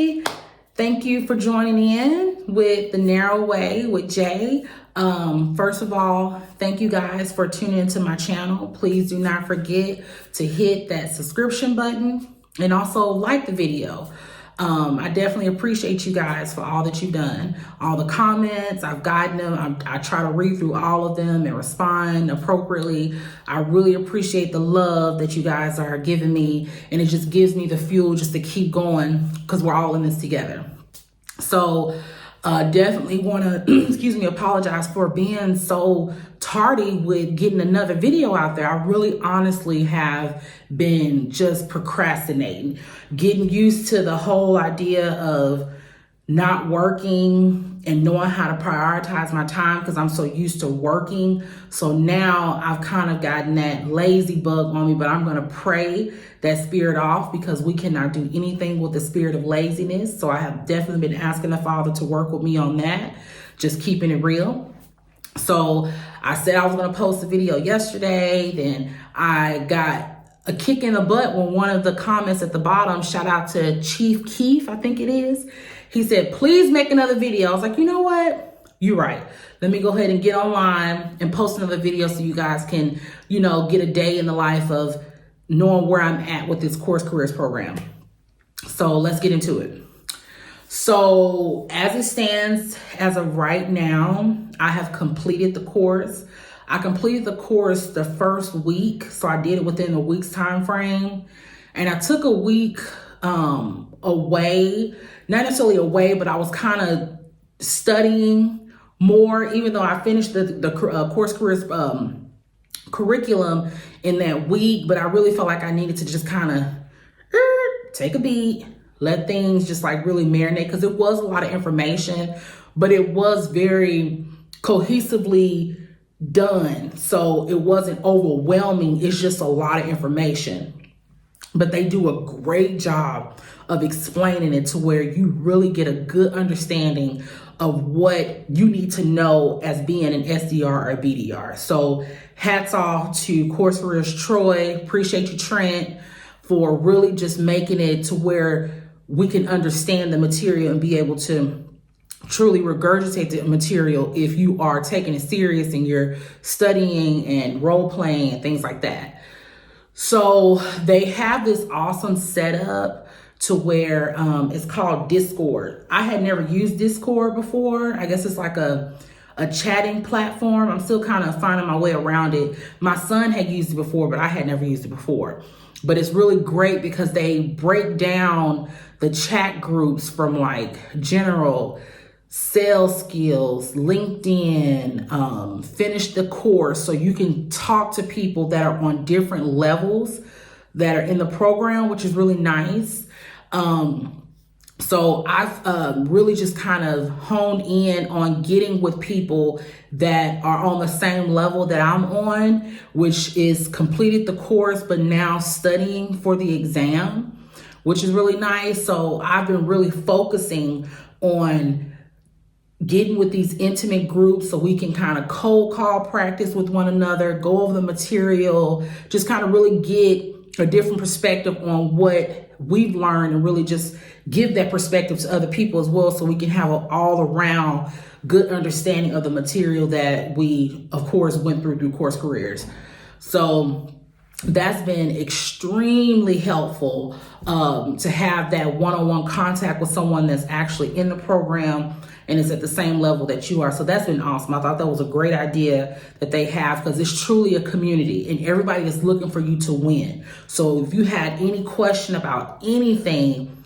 Hey, thank you for joining in with The Narrow Way with Jay. First of all, thank you guys for tuning into my channel. Please do not forget to hit that subscription button and also like the video. I definitely appreciate you guys for all that you've done. All the comments, I've gotten them. I try to read through all of them and respond appropriately. I really appreciate the love that you guys are giving me. And it just gives me the fuel just to keep going because we're all in this together. So definitely want to, apologize for being so tardy with getting another video out there. I really honestly have been just procrastinating, getting used to the whole idea of not working and knowing how to prioritize my time because I'm so used to working. So now I've kind of gotten that lazy bug on me, but I'm going to pray that spirit off because we cannot do anything with the spirit of laziness. So I have definitely been asking the Father to work with me on that, just keeping it real. So I said I was going to post a video yesterday. Then I got a kick in the butt when one of the comments at the bottom, shout out to Chief Keef, I think it is. He said, please make another video. I was like, you know what? You're right. Let me go ahead and get online and post another video so you guys can, get a day in the life of knowing where I'm at with this Course Careers program. So let's get into it. So as it stands, as of right now, I have completed the course. I completed the course the first week. So I did it within a week's time frame. And I took a week away, not necessarily away, but I was kind of studying more, even though I finished the Course Careers curriculum in that week. But I really felt like I needed to just kind of take a beat, let things just like really marinate, because it was a lot of information, but it was very cohesively done. So it wasn't overwhelming. It's just a lot of information. But they do a great job of explaining it to where you really get a good understanding of what you need to know as being an SDR or a BDR. So hats off to Course Careers Troy. Appreciate you, Trent, for really just making it to where we can understand the material and be able to truly regurgitate the material if you are taking it serious and you're studying and role playing and things like that. So they have this awesome setup to where it's called Discord. I had never used Discord before. I guess it's like a chatting platform. I'm still kind of finding my way around it. My son had used it before, but I had never used it before. But it's really great because they break down the chat groups from like general sales skills, LinkedIn, finish the course. So you can talk to people that are on different levels that are in the program, which is really nice. So I've really just kind of honed in on getting with people that are on the same level that I'm on, which is completed the course, but now studying for the exam, which is really nice. So I've been really focusing on getting with these intimate groups so we can kind of cold call practice with one another, go over the material, just kind of really get a different perspective on what we've learned and really just give that perspective to other people as well so we can have an all-around good understanding of the material that we, of course, went through Course Careers. So that's been extremely helpful to have that one-on-one contact with someone that's actually in the program and is at the same level that you are. So that's been awesome. I thought that was a great idea that they have because it's truly a community and everybody is looking for you to win. So if you had any question about anything,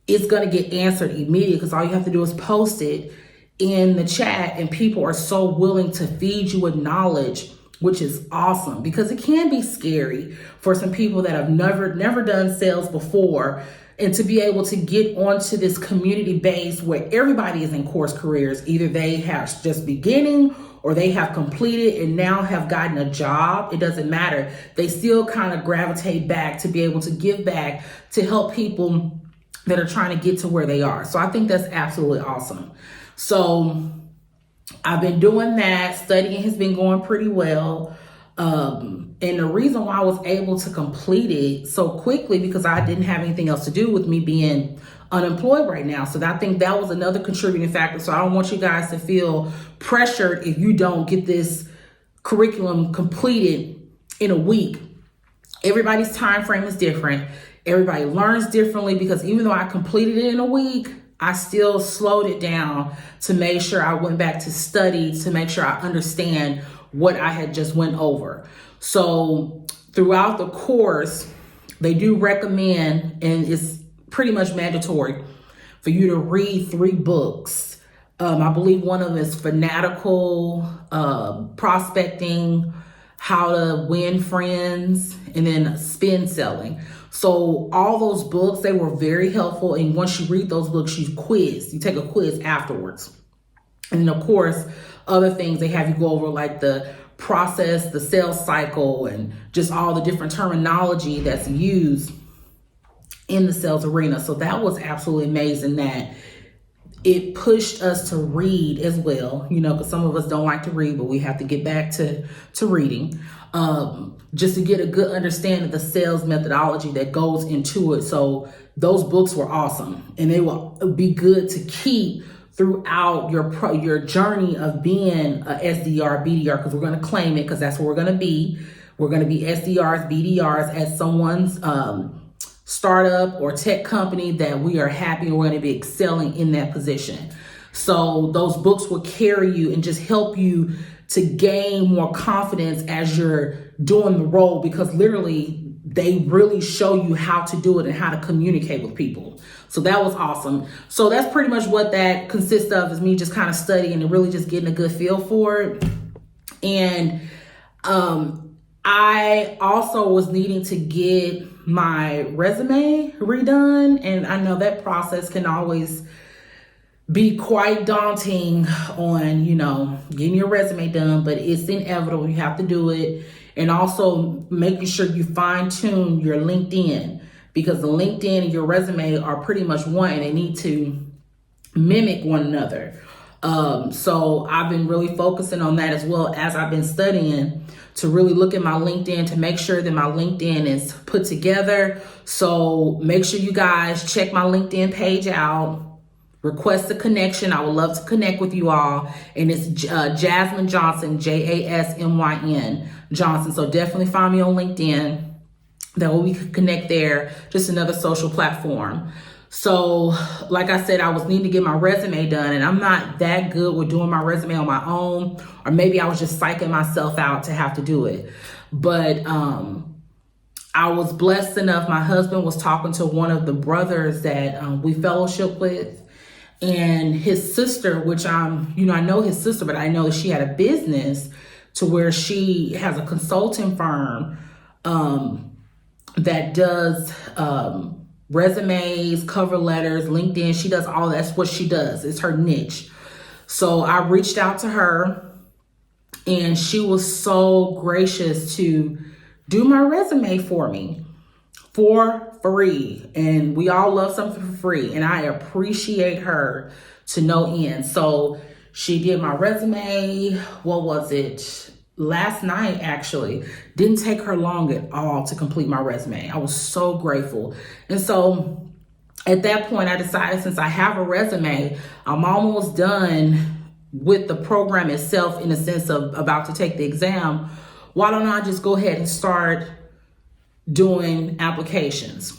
it's going to get answered immediately because all you have to do is post it in the chat and people are so willing to feed you with knowledge, which is awesome because it can be scary for some people that have never done sales before. And to be able to get onto this community base where everybody is in Course Careers, either they have just beginning or they have completed and now have gotten a job, it doesn't matter. They still kind of gravitate back to be able to give back to help people that are trying to get to where they are. So I think that's absolutely awesome. So I've been doing that. Studying has been going pretty well. And the reason why I was able to complete it so quickly because I didn't have anything else to do with me being unemployed right now. So I think that was another contributing factor. So I don't want you guys to feel pressured if you don't get this curriculum completed in a week. Everybody's time frame is different. Everybody learns differently, because even though I completed it in a week, I still slowed it down to make sure I went back to study, to make sure I understand what I had just went over. So throughout the course, they do recommend, and it's pretty much mandatory, for you to read 3 books. I believe one of them is Fanatical, Prospecting, How to Win Friends, and then Spin Selling. So all those books, they were very helpful. And once you read those books, you take a quiz afterwards. And then of course, other things they have you go over, like the process, the sales cycle, and just all the different terminology that's used in the sales arena. So that was absolutely amazing that it pushed us to read as well, because some of us don't like to read, but we have to get back to reading, just to get a good understanding of the sales methodology that goes into it. So those books were awesome, and they will be good to keep throughout your journey of being a SDR, BDR, because we're going to claim it, because that's what we're going to be. We're going to be SDRs, BDRs at someone's startup or tech company that we are happy, and we're going to be excelling in that position. So those books will carry you and just help you to gain more confidence as you're doing the role, because literally they really show you how to do it and how to communicate with people. So that was awesome. So that's pretty much what that consists of, is me just kind of studying and really just getting a good feel for it. And I also was needing to get my resume redone. And I know that process can always be quite daunting on, getting your resume done, but it's inevitable. You have to do it. And also making sure you fine tune your LinkedIn, because the LinkedIn and your resume are pretty much one, and they need to mimic one another. So I've been really focusing on that, as well as I've been studying to really look at my LinkedIn to make sure that my LinkedIn is put together. So make sure you guys check my LinkedIn page out, request a connection. I would love to connect with you all. And it's Jasmine Johnson, Jasmyn Johnson. So definitely find me on LinkedIn. That way we could connect there, just another social platform. So like I said, I was needing to get my resume done, and I'm not that good with doing my resume on my own, or maybe I was just psyching myself out to have to do it. But I was blessed enough. My husband was talking to one of the brothers that we fellowship with, and his sister, which I know his sister, but I know she had a business to where she has a consulting firm that does resumes, cover letters, LinkedIn. She does all that's what she does. It's her niche. So I reached out to her, and she was so gracious to do my resume for me for free. And we all love something for free, and I appreciate her to no end. So she did my resume. What was it? Last night, actually. Didn't take her long at all to complete my resume. I was so grateful. And so at that point, I decided, since I have a resume, I'm almost done with the program itself, in the sense of about to take the exam. Why don't I just go ahead and start doing applications?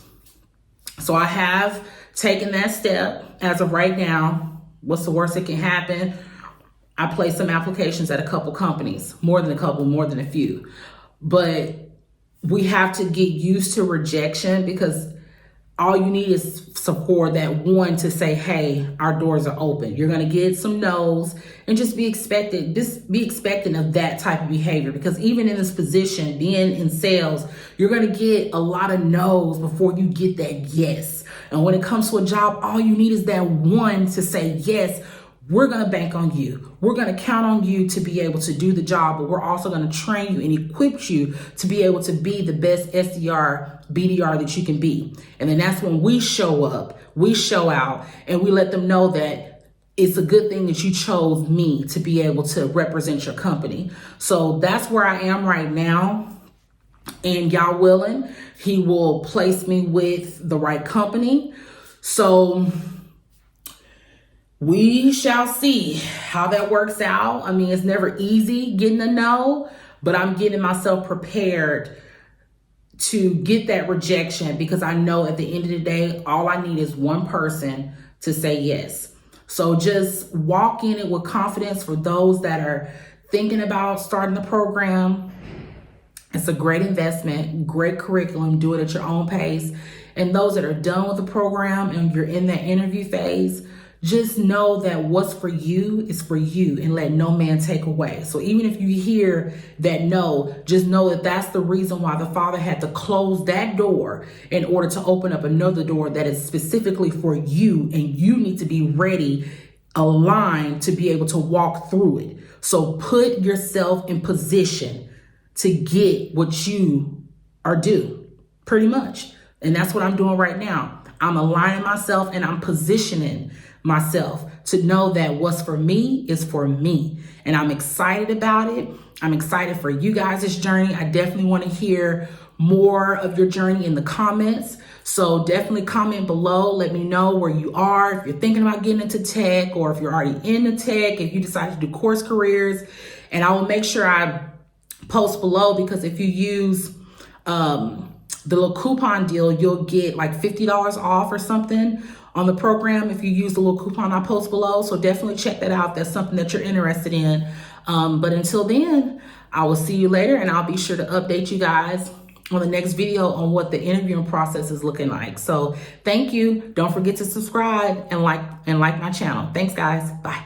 So I have taken that step as of right now. What's the worst that can happen? I placed some applications at a couple companies, more than a few. But we have to get used to rejection, because all you need is for that one to say, hey, our doors are open. You're going to get some no's, and just be expecting of that type of behavior, because even in this position, being in sales, you're going to get a lot of no's before you get that yes. And when it comes to a job, all you need is that one to say yes. We're going to bank on you. We're going to count on you to be able to do the job, but we're also going to train you and equip you to be able to be the best SDR, BDR that you can be. And then that's when we show up, we show out, and we let them know that it's a good thing that you chose me to be able to represent your company. So that's where I am right now. And y'all willing, he will place me with the right company. So we shall see how that works out. I mean, it's never easy getting a no, but I'm getting myself prepared to get that rejection, because I know at the end of the day, all I need is one person to say yes. So just walk in it with confidence. For those that are thinking about starting the program, it's a great investment, great curriculum. Do it at your own pace. And those that are done with the program and you're in that interview phase, just know that what's for you is for you, and let no man take away. So even if you hear that no, just know that that's the reason why the Father had to close that door in order to open up another door that is specifically for you, and you need to be ready, aligned to be able to walk through it. So put yourself in position to get what you are due, pretty much. And that's what I'm doing right now. I'm aligning myself and I'm positioning myself to know that what's for me is for me. And I'm excited about it. I'm excited for you guys' journey. I definitely want to hear more of your journey in the comments. So definitely comment below. Let me know where you are. If you're thinking about getting into tech, or if you're already into tech, if you decide to do course careers. And I will make sure I post below, because if you use the little coupon deal, you'll get like $50 off or something on the program if you use the little coupon I post below. So definitely check that out if that's something that you're interested in. But until then, I will see you later, and I'll be sure to update you guys on the next video on what the interviewing process is looking like. So thank you. Don't forget to subscribe and like my channel. Thanks, guys. Bye.